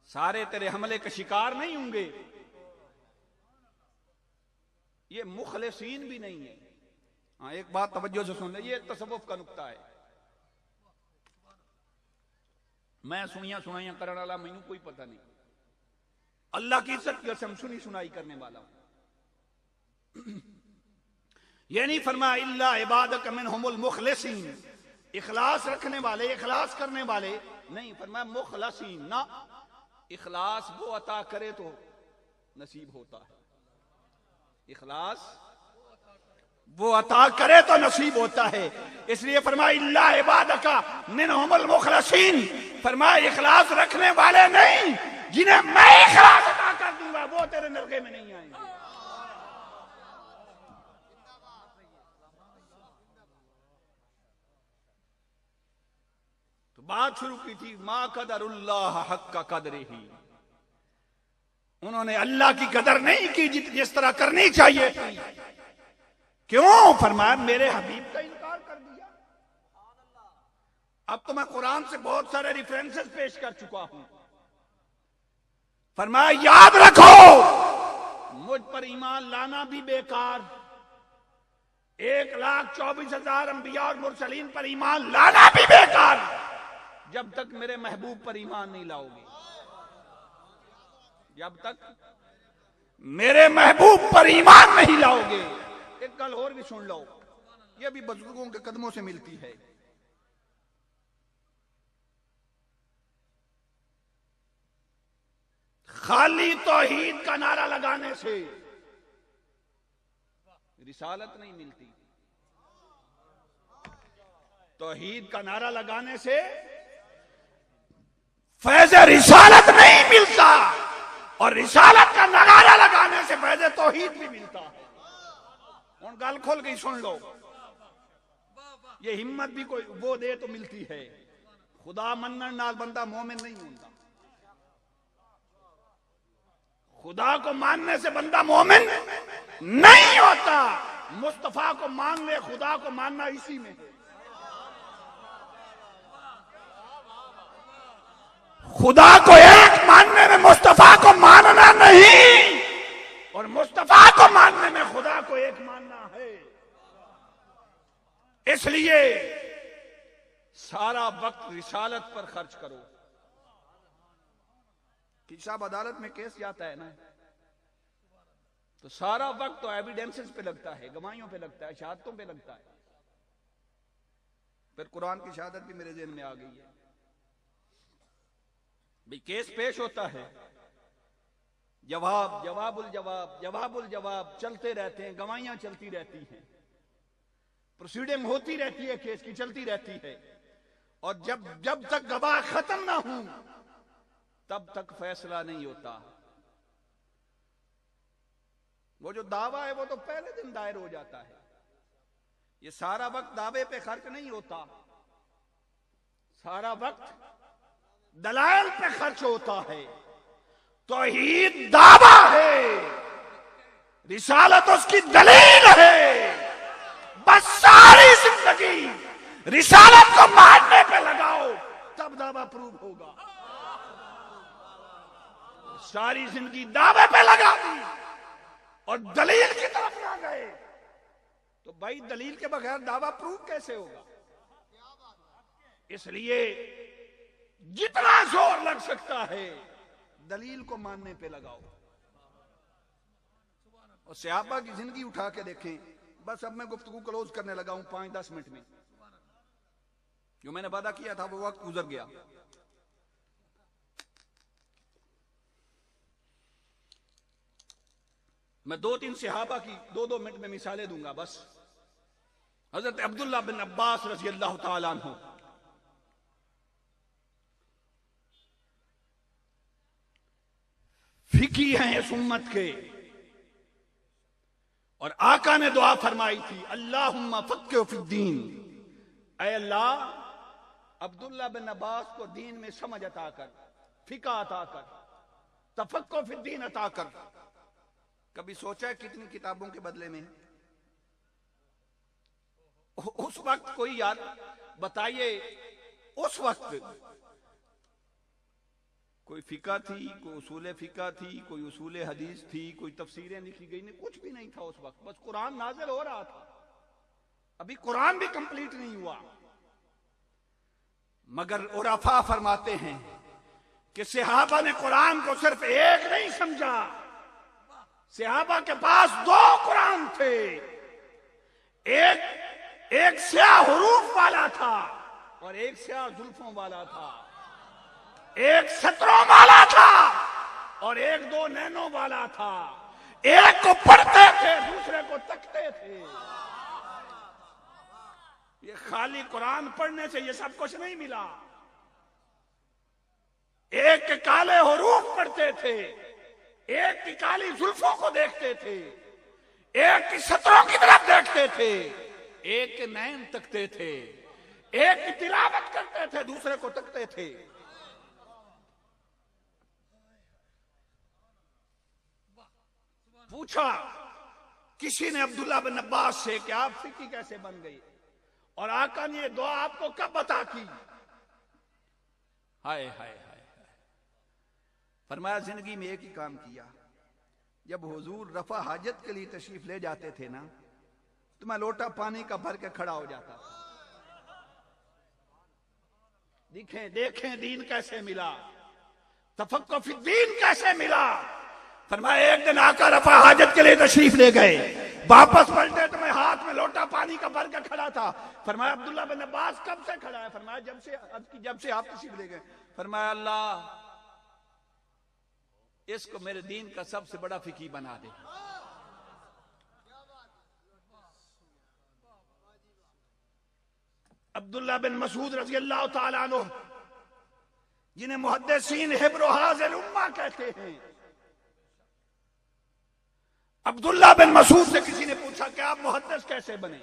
سارے تیرے حملے کے شکار نہیں ہوں گے، یہ مخلصین بھی نہیں ہے۔ ہاں ایک بات توجہ سے سن لیں، یہ تصوف کا نقطہ ہے۔ میں سنائیاں کرنے والا مجھے کوئی پتہ نہیں، اللہ کی عزت کی قسم سنی سنائی کرنے والا ہوں۔ یہ نہیں فرمایا الا عبادک منہم المخلصین، اخلاص رکھنے والے، اخلاص کرنے والے نہیں، فرمایا مخلصین۔ نہ، اخلاص وہ عطا کرے تو نصیب ہوتا ہے، اخلاص وہ عطا کرے تو نصیب ہوتا ہے۔ اس لیے فرمایا الا عبادک منہم المخلصین، فرمایا اخلاص رکھنے والے نہیں، جنہیں میں اخلاص عطا کر دوں گا وہ تیرے نرغے میں نہیں آئیں گے۔ تو بات شروع کی تھی ما قدر اللہ حق قدرہ، انہوں نے اللہ کی قدر نہیں کی جس طرح کرنی چاہیے تھی۔ کیوں؟ فرمایا میرے حبیب کا انکار کر دیا۔ اب تو میں قرآن سے بہت سارے ریفرنسز پیش کر چکا ہوں۔ فرمایا یاد رکھو مجھ پر ایمان لانا بھی بیکار، 1,24,000 انبیاء اور مرسلین پر ایمان لانا بھی بیکار جب تک میرے محبوب پر ایمان نہیں لاؤ گے، جب تک میرے محبوب پر ایمان نہیں لاؤ گے۔ ایک گل اور بھی سن لو، یہ بھی بزرگوں کے قدموں سے ملتی ہے۔ خالی توحید کا نعرہ لگانے سے رسالت نہیں ملتی، توحید کا نعرہ لگانے سے فیض رسالت نہیں ملتا، اور رسالت کا نعرہ لگانے سے فیض توحید بھی ملتا ہے۔ ان گل کھول کے سن لو، یہ ہمت بھی کوئی وہ دے تو ملتی ہے۔ خدا منن نال بندہ مومن نہیں ہوتا، خدا کو ماننے سے بندہ مومن نہیں ہوتا۔ مصطفیٰ کو مان لے، خدا کو ماننا اسی میں ہے۔ خدا کو ایک ماننے میں مصطفیٰ کو ماننا نہیں، اور مصطفیٰ کو ماننے میں خدا کو ایک ماننا ہے۔ اس لیے سارا وقت رسالت پر خرچ کرو۔ کہ صاحب عدالت میں کیس جاتا ہے نا، تو سارا وقت تو ایویڈنسز پہ لگتا ہے، گواہیوں پہ لگتا ہے، شہادتوں پہ لگتا ہے۔ پھر قرآن کی شہادت بھی میرے ذہن میں آ گئی ہے، بھئی کیس پیش ہوتا ہے، جواب الجواب چلتے رہتے ہیں، گواہیاں چلتی رہتی ہیں، پروسیڈنگ ہوتی رہتی ہے، کیس کی چلتی رہتی ہے، اور جب تک گواہ ختم نہ ہوں تب تک فیصلہ نہیں ہوتا۔ وہ جو دعویٰ ہے وہ تو پہلے دن دائر ہو جاتا ہے۔ یہ سارا وقت دعوے پہ خرچ نہیں ہوتا، سارا وقت دلائل پہ خرچ ہوتا ہے۔ توحید دعویٰ ہے، رسالت اس کی دلیل ہے۔ بس ساری زندگی رسالت کو ماننے پہ لگاؤ، تب دعویٰ پروو ہوگا۔ ساری زندگی دعوے پہ لگا دی، اور دلیل کی طرف نہ گئے تو بھائی دلیل کے بغیر دعویٰ پروف کیسے ہوگا؟ اس لیے جتنا زور لگ سکتا ہے دلیل کو ماننے پہ لگاؤ. اور صحابہ کی زندگی اٹھا کے دیکھیں. بس اب میں گفتگو کلوز کرنے لگا ہوں 5-10 منٹ میں. جو میں نے وعدہ کیا تھا وہ وقت گزر گیا. میں 2-3 صحابہ کی 2-2 منٹ میں مثالیں دوں گا بس. حضرت عبداللہ بن عباس رضی اللہ تعالیٰ عنہ فقی ہیں اس امت کے, اور آقا نے دعا فرمائی تھی اللہم فقہ فی الدین, اے اللہ عبداللہ بن عباس کو دین میں سمجھ عطا کر, فقہ عطا کر, تفقہ فی الدین عطا کر. کبھی سوچا ہے کتنی کتابوں کے بدلے میں؟ اس وقت کوئی یاد بتائیے, اس وقت کوئی فقہ تھی, کوئی اصول فقہ تھی, کوئی اصول حدیث تھی, کوئی تفسیریں لکھی گئی, نہیں کچھ بھی نہیں تھا اس وقت. بس قرآن نازل ہو رہا تھا, ابھی قرآن بھی کمپلیٹ نہیں ہوا. مگر عرفاء فرماتے ہیں کہ صحابہ نے قرآن کو صرف ایک نہیں سمجھا, صحابہ کے پاس 2 قرآن تھے. ایک سیاہ حروف والا تھا اور ایک سیاہ زلفوں والا تھا. ایک سطروں والا تھا اور ایک 2 نینوں والا تھا. ایک کو پڑھتے تھے دوسرے کو تکتے تھے. یہ خالی قرآن پڑھنے سے یہ سب کچھ نہیں ملا. ایک کے کالے حروف پڑھتے تھے, ایک کی کالی زلفوں کو دیکھتے تھے, ایک کی سطروں کی طرف دیکھتے تھے, ایک کے نین تکتے تھے, ایک کی تلاوت کرتے تھے دوسرے کو تکتے تھے. پوچھا کسی نے عبداللہ بن عباس سے کہ آپ فقی کیسے بن گئی, اور آقا نے یہ دعا آپ کو کب عطا کی؟ ہائے ہائے ہائے, فرمایا زندگی میں ایک ہی کام کیا. جب حضور رفع حاجت کے لیے تشریف لے جاتے تھے نا تو میں لوٹا پانی کا بھر کے کھڑا ہو جاتا. دیکھیں دین کیسے ملا, تفقہ فی الدین کیسے ملا. فرمایا ایک دن آقا رفع حاجت کے لیے تشریف لے گئے, واپس پلٹے تو میں ہاتھ میں لوٹا پانی کا بھر کے کھڑا تھا. فرمایا عبداللہ بن عباس کب سے کھڑا ہے؟ فرمایا جب سے آپ تشریف لے گئے. فرمایا اللہ اس کو میرے دین کا سب سے بڑا فقی بنا دے. عبداللہ بن مسعود رضی اللہ تعالیٰ عنہ جنہیں محدثین حبر و حاضر امہ کہتے ہیں, عبداللہ بن مسعود سے کسی نے پوچھا کہ آپ محدث کیسے بنے؟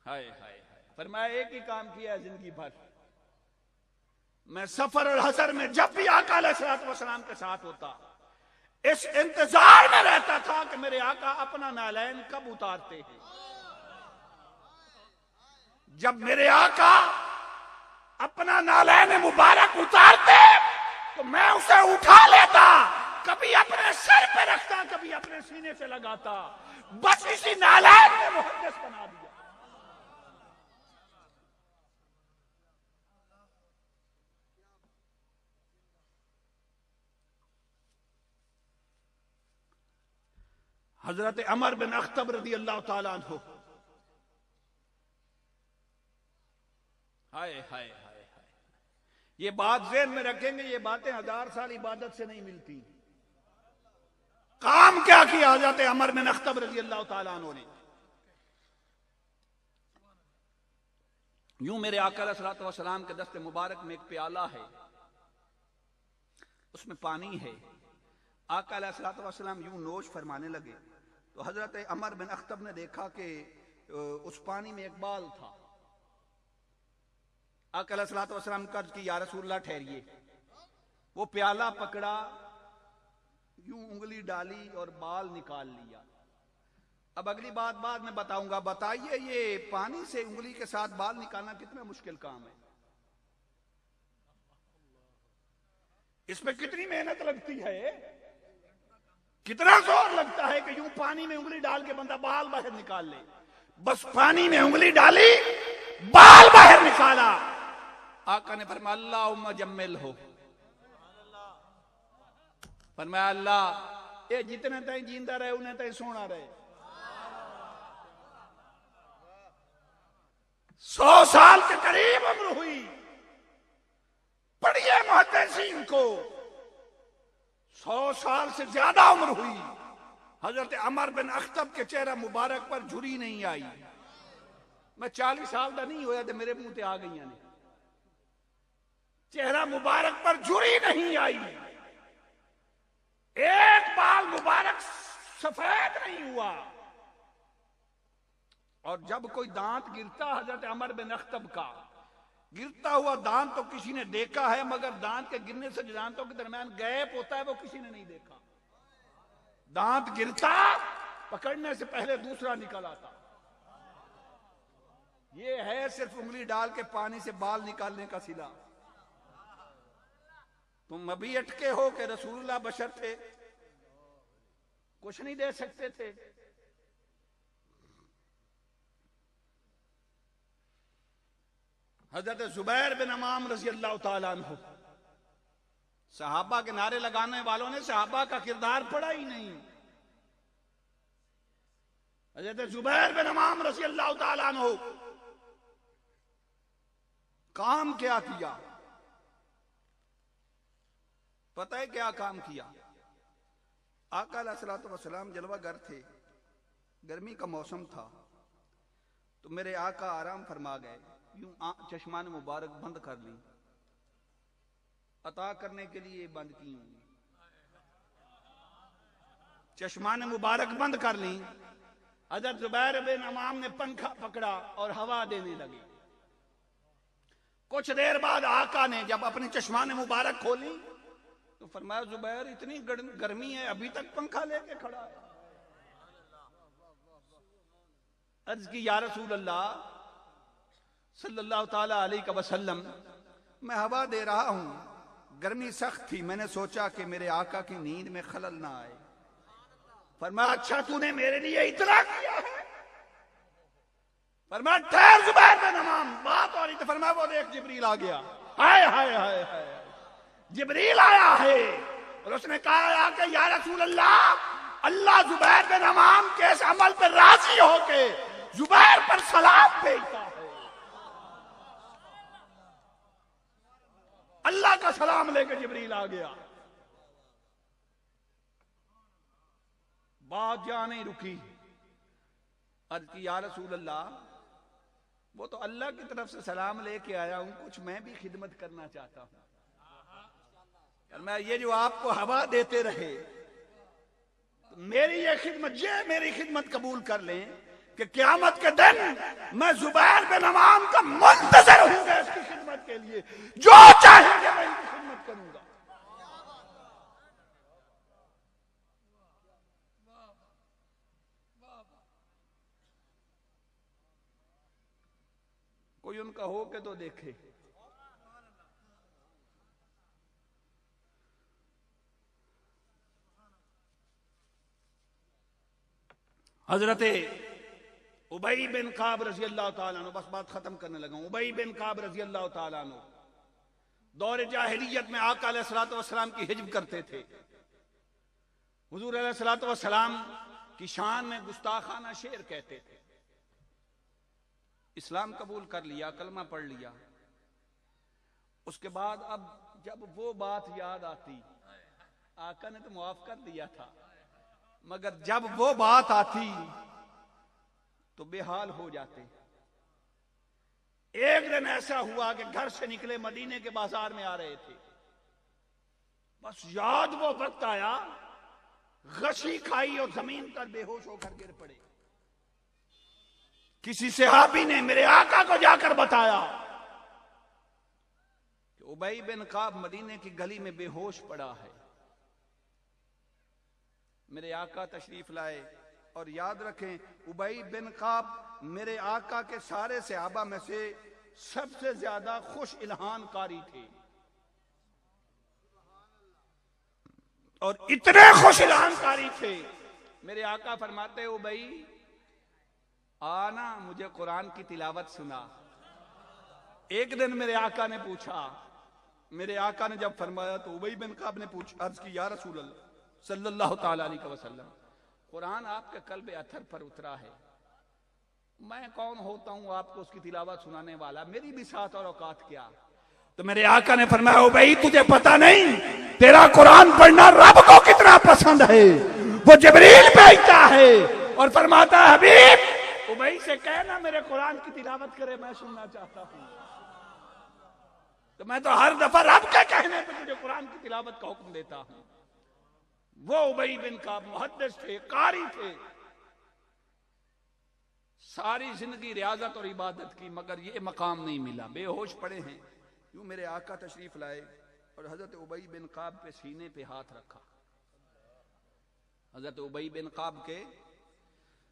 ہائے ہائے, فرمایا ایک ہی کام کیا ہے زندگی بھر, میں سفر اور حضر میں جب بھی آقا علیہ الصلوۃ والسلام کے ساتھ ہوتا اس انتظار میں رہتا تھا کہ میرے آقا اپنا نالین کب اتارتے ہیں. جب میرے آقا اپنا نالین مبارک اتارتے تو میں اسے اٹھا لیتا, کبھی اپنے سر پہ رکھتا, کبھی اپنے سینے سے لگاتا. بس اسی نالین نے محدث بنا دیا. حضرت عمر بن اخطب رضی اللہ تعالیٰ عنہ, ہائے ہائے ہائے, یہ بات ذہن میں رکھیں گے, یہ باتیں 1000 سال عبادت سے نہیں ملتی. کام کیا کیا حضرت عمر بن اخطب رضی اللہ تعالیٰ عنہ نے؟ یوں میرے آقا علیہ الصلوۃ والسلام کے دست مبارک میں ایک پیالہ ہے, اس میں پانی ہے. آقا علیہ الصلوۃ والسلام یوں نوش فرمانے لگے تو حضرت عمر بن اخطب نے دیکھا کہ اس پانی میں ایک بال تھا. آقا علیہ الصلوۃ والسلام کہا کہ یا رسول اللہ ٹھہریے. وہ پیالہ پکڑا, یوں انگلی ڈالی اور بال نکال لیا. اب اگلی بات بعد میں بتاؤں گا. بتائیے یہ پانی سے انگلی کے ساتھ بال نکالنا کتنا مشکل کام ہے. اس پہ کتنی محنت لگتی ہے، کتنا زور لگتا ہے کہ یوں پانی میں انگلی ڈال کے بندہ بال باہر نکال لے. بس پانی میں انگلی ڈالی، بال باہر نکالا. آقا نے فرمایا اللہم جمل ہو، فرمایا اللہ یہ جتنے تائیں جیندہ رہے انہیں تائیں سونا رہے. 100 سال کے قریب عمر ہوئی. پڑھیے محدثین کو، 100 سال سے زیادہ عمر ہوئی. حضرت عمر بن اخطب کے چہرہ مبارک پر جھری نہیں آئی. میں 40 سال دا نہیں ہویا تو میرے منہ تے آ گئی نے. چہرہ مبارک پر جھری نہیں آئی، ایک بال مبارک سفید نہیں ہوا. اور جب کوئی دانت گرتا حضرت عمر بن اخطب کا گرتا ہوا دانت تو کسی نے دیکھا ہے، مگر دانت کے گرنے سے دانتوں کے درمیان گیپ ہوتا ہے وہ کسی نے نہیں دیکھا. دانت گرتا، پکڑنے سے پہلے دوسرا نکل آتا. یہ ہے صرف انگلی ڈال کے پانی سے بال نکالنے کا صلہ. تم ابھی اٹکے ہو کہ رسول اللہ بشر تھے، کچھ نہیں دے سکتے تھے. حضرت زبیر بن عوام رضی اللہ تعالیٰ عنہ، صحابہ کے نعرے لگانے والوں نے صحابہ کا کردار پڑھا ہی نہیں. حضرت زبیر بن عوام رضی اللہ تعالیٰ عنہ کام کیا کیا؟ پتہ ہے کیا کام کیا؟ آقا علیہ الصلوۃ والسلام جلوہ گر تھے، گرمی کا موسم تھا، تو میرے آقا آرام فرما گئے. یوں چشمان مبارک بند کر لی، عطا کرنے کے لیے بند کی ہوں. چشمان مبارک بند کر لی. حضرت زبیر بن عوام نے پنکھا پکڑا اور ہوا دینے لگے. کچھ دیر بعد آقا نے جب اپنی چشمان مبارک کھولی تو فرمایا زبیر اتنی گرمی ہے ابھی تک پنکھا لے کے کھڑا ہے. عرض کی یا رسول اللہ صلی اللہ تعالی علیہ وسلم، میں ہوا دے رہا ہوں، گرمی سخت تھی، میں نے سوچا کہ میرے آقا کی نیند میں خلل نہ آئے. فرمایا اچھا تو نے میرے لیے اتنا کیا ہے؟ فرمایا ٹھہر زبیر بن عوام، بات ہو رہی تو فرمایا وہ دیکھ جبریل آ گیا. ہائے ہائے ہائے ہائے، جبریل آیا ہے اور اس نے کہا کہ یا رسول اللہ، اللہ زبیر بن عوام کے اس عمل پر راضی ہو کے زبیر پر سلام بھیجتا ہے. اللہ کا سلام لے کے جبریل آ گیا. بات جہاں نہیں رکی. عرض کی یا رسول اللہ، وہ تو اللہ کی طرف سے سلام لے کے آیا ہوں، کچھ میں بھی خدمت کرنا چاہتا ہوں. میں یہ جو آپ کو ہوا دیتے رہے، میری یہ خدمت، یہ میری خدمت قبول کر لیں کہ قیامت کے دن میں زبیر بن عوام کا منتظر ہوں گا اس کی خدمت کے لیے، جو چاہیں گے میں ان کی خدمت کروں گا. کوئی ان کا ہو کے تو دیکھے. حضرت ابی بن کعب رضی اللہ تعالیٰ عنہ، بس بات ختم کرنے لگا ہوں. ابی بن کعب رضی اللہ تعالیٰ عنہ دور جاہلیت میں آقا علیہ الصلوۃ والسلام کی حجب کرتے تھے. حضور علیہ الصلوۃ والسلام کی شان میں گستاخانہ شعر کہتے تھے. اسلام قبول کر لیا، کلمہ پڑھ لیا، اس کے بعد اب جب وہ بات یاد آتی، آقا نے تو معاف کر دیا تھا، مگر جب وہ بات آتی تو بے حال ہو جاتے. ایک دن ایسا ہوا کہ گھر سے نکلے مدینے کے بازار میں آ رہے تھے، بس یاد وہ وقت آیا، غشی کھائی اور زمین پر بے ہوش ہو کر گر پڑے. کسی صحابی نے میرے آقا کو جا کر بتایا کہ ابی بن کعب مدینے کی گلی میں بے ہوش پڑا ہے. میرے آقا تشریف لائے، اور یاد رکھیں ابی بن کعب میرے آقا کے سارے صحابہ میں سے سب سے زیادہ خوش الہان قاری تھے. اور اتنے خوش کاری تھے. میرے آقا فرماتے ہو بھائی آنا مجھے قرآن کی تلاوت سنا. ایک دن میرے آقا نے پوچھا, میرے آقا نے جب فرمایا تو ابی بن کعب نے عرض کی یا رسول اللہ صلی اللہ تعالی علیہ وسلم, قرآن آپ کے قلب اطہر پر اترا ہے, میں کون ہوتا ہوں آپ کو اس کی تلاوت سنانے والا, میری بھی ساتھ اور اوقات کیا. تو میرے آقا نے فرمایا ابی تجھے پتا نہیں تیرا قرآن پڑھنا رب کو کتنا پسند ہے, وہ جبریل بھیجتا ہے اور فرماتا ہے حبیب ابی سے کہنا میرے قرآن کی تلاوت کرے, میں سننا چاہتا ہوں. تو میں تو ہر دفعہ رب کے کہنے پہ تجھے قرآن کی تلاوت کا حکم دیتا ہوں. وہ ابی بن کعب محدث تھے, قاری تھے, ساری زندگی ریاضت اور عبادت کی, مگر یہ مقام نہیں ملا, بے ہوش پڑے ہیں. یوں میرے آقا تشریف لائے اور حضرت ابی بن کعب پہ سینے پہ ہاتھ رکھا. حضرت ابی بن کعب کے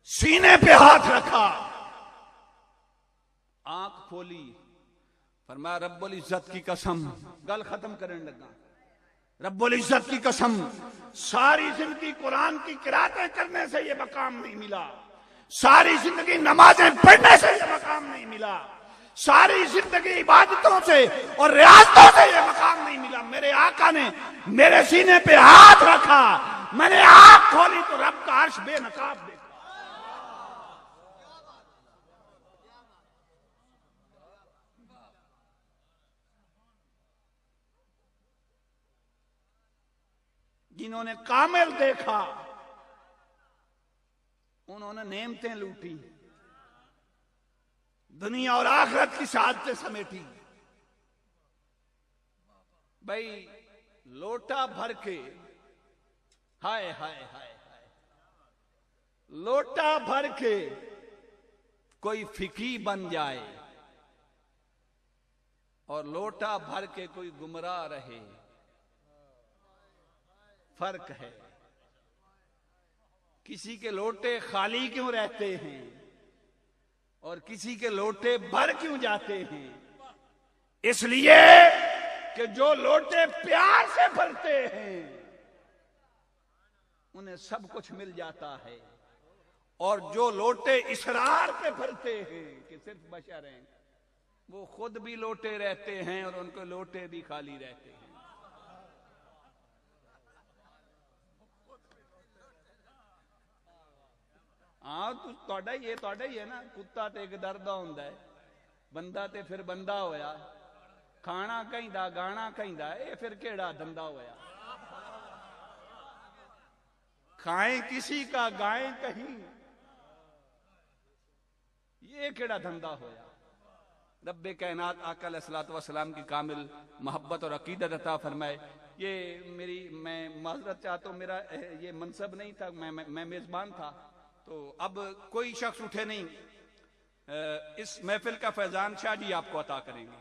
سینے پہ ہاتھ رکھا, آنکھ کھولی, فرمایا رب العزت کی قسم, گل ختم کرنے لگا, رب العزت کی قسم ساری زندگی قرآن کی قراتیں کرنے سے یہ مقام نہیں ملا, ساری زندگی نمازیں پڑھنے سے یہ مقام نہیں ملا, ساری زندگی عبادتوں سے اور ریاضتوں سے یہ مقام نہیں ملا. میرے آقا نے میرے سینے پہ ہاتھ رکھا, میں نے آنکھ کھولی تو رب کا عرش بے نقاب دیکھا. جنہوں نے کامل دیکھا انہوں نے نعمتیں لوٹی, دنیا اور آخرت کی سعادتیں سمیٹی. بھائی لوٹا بھر کے, ہائے ہائے ہائے ہائے, لوٹا بھر کے کوئی فقی بن جائے اور لوٹا بھر کے کوئی گمراہ رہے, فرق ہے. کسی کے لوٹے خالی کیوں رہتے ہیں اور کسی کے لوٹے بھر کیوں جاتے ہیں؟ اس لیے کہ جو لوٹے پیار سے بھرتے ہیں انہیں سب کچھ مل جاتا ہے, اور جو لوٹے اصرار پہ بھرتے ہیں کہ صرف بشر ہیں, وہ خود بھی لوٹے رہتے ہیں اور ان کے لوٹے بھی خالی رہتے ہیں. ہاں تو ہی ہے نا, کتا تے ایک درد ہوندا ہے, بندہ تے پھر بندہ ہویا, کھانا کہندا گانا کہندا, اے پھر کیڑا دھندا ہویا. کھائیں کسی کا گائیں کہیں, یہ کیڑا دھندا ہویا. رب کائنات آقا علیہ الصلوۃ والسلام کی کامل محبت اور عقیدت عطا فرمائے. میں معذرت چاہتا ہوں, میرا یہ منصب نہیں تھا, میں میزبان تھا, تو اب کوئی شخص اٹھے نہیں, اس محفل کا فیضان شاہ جی آپ کو عطا کریں گے.